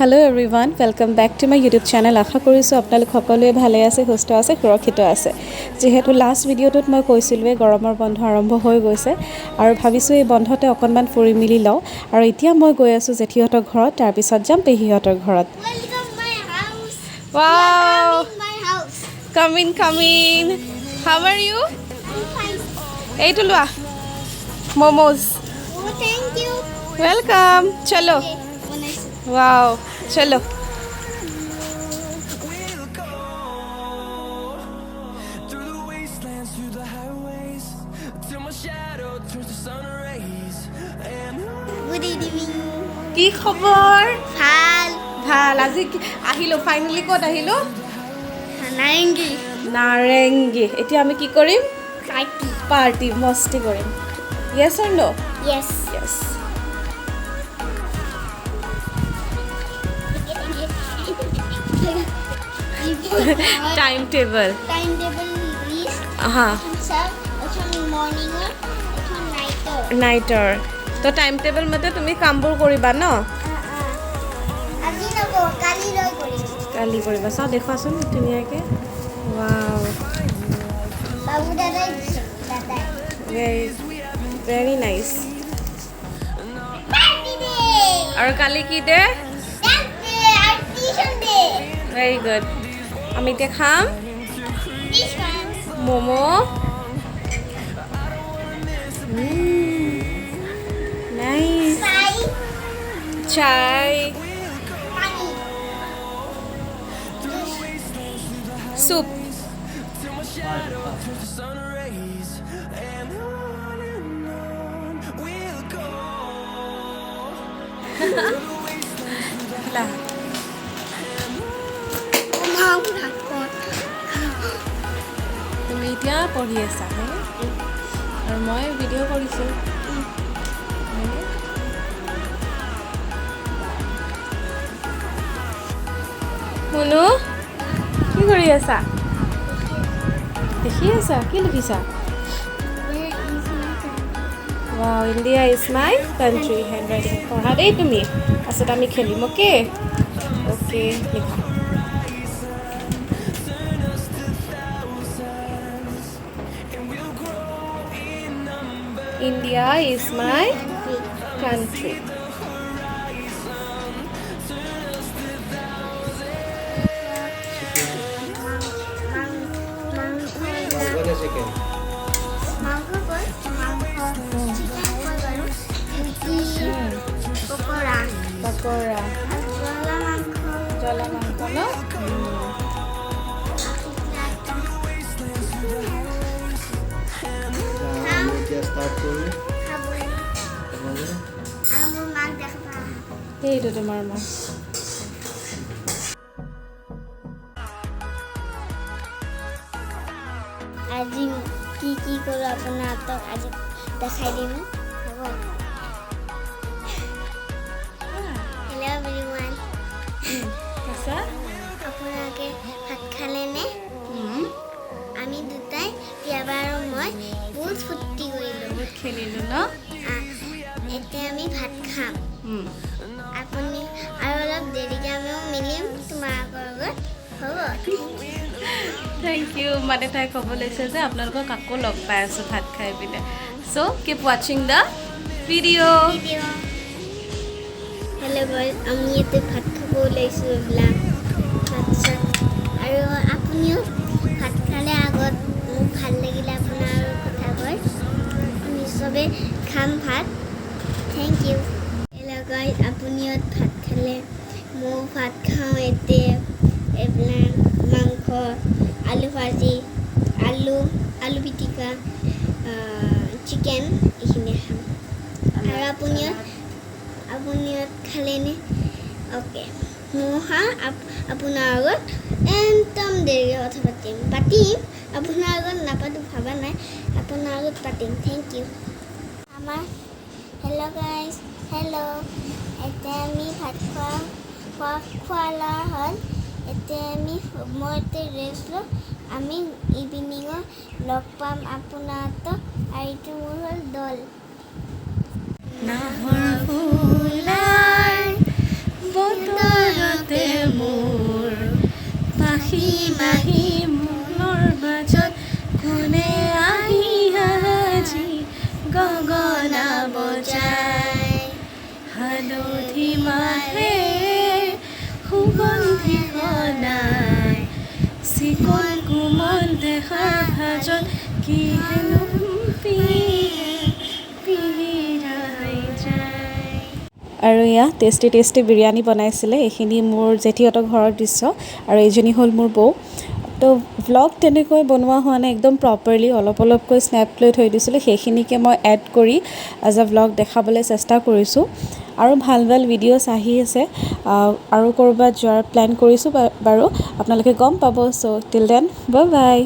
Hello everyone, welcome back to my YouTube channel. আশা কৰিছোঁ আপোনালোক সকলোৱে ভালে আছে, সুস্থ আছে, সুৰক্ষিত আছে। যেহেতু লাষ্ট ভিডিঅ'টোত মই কৈছিলোৱে গৰমৰ বন্ধ আৰম্ভ হৈ গৈছে আৰু ভাবিছোঁ এই বন্ধতে অকণমান ফুৰি মিলি লওঁ আৰু এতিয়া মই গৈ আছোঁ জেঠিহঁতৰ ঘৰত, তাৰ পিছত যাম পেহীহঁতৰ ঘৰত। Welcome my house. Wow! My house. Come in, come in. How are you? I'm fine. এইটো লোৱা momos. Oh, thank you. Welcome. চলো। Wow, চলো। Good evening. কি খবৰ? ভাল ভাল আজি আহিলো ফাইনালি ক'ত আহিলো নাৰেংগী নাৰেংগী এতিয়া আমি কি কৰিম পাৰ্টি পাৰ্টি মস্তি কৰিম yes or no yes yes time table list aha sir morning nighter তো টাইম টেবল মতে তুমি কামবোৰ কৰিবা ন আজি নকো কালি লৈ কৰিম কালি কৰিবা চাও দেখুৱাচোন ধুনীয়াকে ওয়াও বাবু দাদাই দিছে দাদাই very nice পাৰ্টি দে আৰু কালি কি দে টিউশন দে very good আমি এতিয়া খাম টিউশন মোমো nice চাই chai পানি soup la মাও ভাত কত তুমি এতিয়া পঢ়ি আছা হে আৰু মই ভিডিঅ' কৰিছোঁ মুনু কি কৰি আছা দেখি আছা কি লিখিছা wow India is my country handwriting পঢ়া দেই তুমি পাছত আমি খেলিম ওকে ওকে লিখা India is my country. Pakora. Jala mangko no? Itu তোমাৰ মা আজি কি কি কৰোঁ আপোনাক আজি দেখাই দিম হ'ব হেল্ল' এভৰিৱান আছা আপোনালোকে ভাত খালেনে আমি দুটাই পিয়াবা আৰু মই বহুত ফূৰ্তি কৰিলোঁ বহুত খেলিলো ন এতিয়া আমি ভাত খাম আপুনি আৰু অলপ দেৰিকৈ আমিও মিলিম তোমালোকৰ লগত হ'ব থেংক ইউ মানে তাই ক'ব লৈছে যে আপোনালোকক আকৌ লগ পাই আছোঁ ভাত খাই পিনে চ' কিপ ৱাচিং দ্য ভিডিঅ' হেল্ল' গাইজ আমি ইয়াতে ভাত খাব ওলাইছোঁ এইবিলাক ভাত চাত আৰু আপুনিও ভাত খালে আগত মোক ভাল লাগিলে আপোনাৰ কথা কয় আমি চবেই খাম ভাত থেংক ইউ হেল্ল' গাইজ আপুনিও ভাত খালে ময়ো ভাত খাওঁ এতিয়া এইবিলাক মাংস আলু ভাজি আলু পিটিকা চিকেন এইখিনি খাম আৰু আপুনিও খালেনে অ'কে মই খাওঁ আপোনাৰ আগত একদম দেৰিকৈ কথা পাতিম আপোনাৰ আগত নাপাতো ভাবা নাই আপোনাৰ আগত পাতিম থেংক ইউ আমাৰ হেল্ল' গাইজ হেল্ল' এতিয়া আমি ভাত খোৱা লোৱা হ'ল এতিয়া মই এতিয়া ৰেষ্ট লওঁ আমি ইভিনিঙত লগ পাম আপোনাহঁতক আৰু এইটো মোৰ হ'ল দল নাহৰ ফুলাৰ বতৰতে মোৰ পাখি মাহি মনৰ মাজত কোনে আহি আজি গগনা বজায় হালধি মাহে সুগন্ধি সনাই চিকন কোমল দেখাৰ ভাজত কি হেনো পিৰাই যায়। আৰু এয়া টেষ্টি বিৰিয়ানী বনাইছিলে। এইখিনি মোৰ জেঠীহঁতৰ ঘৰৰ দৃশ্য আৰু এইজনী হ'ল মোৰ বৌ। তো ভ্লগ তেনেকৈ বনোৱা হোৱা নাই, একদম প্ৰপাৰলি অলপকৈ স্নেপ লৈ থৈ দিছিলোঁ, সেইখিনিকে মই এড কৰি এজ এ ভ্লগ দেখাবলৈ চেষ্টা কৰিছোঁ। আৰু ভাল ভিডিঅ'ছ আহি আছে, আৰু ক'ৰবাত যোৱাৰ প্লেন কৰিছোঁ বাৰু, আপোনালোকে গম পাব। ছ' টিল দেন বাই বাই।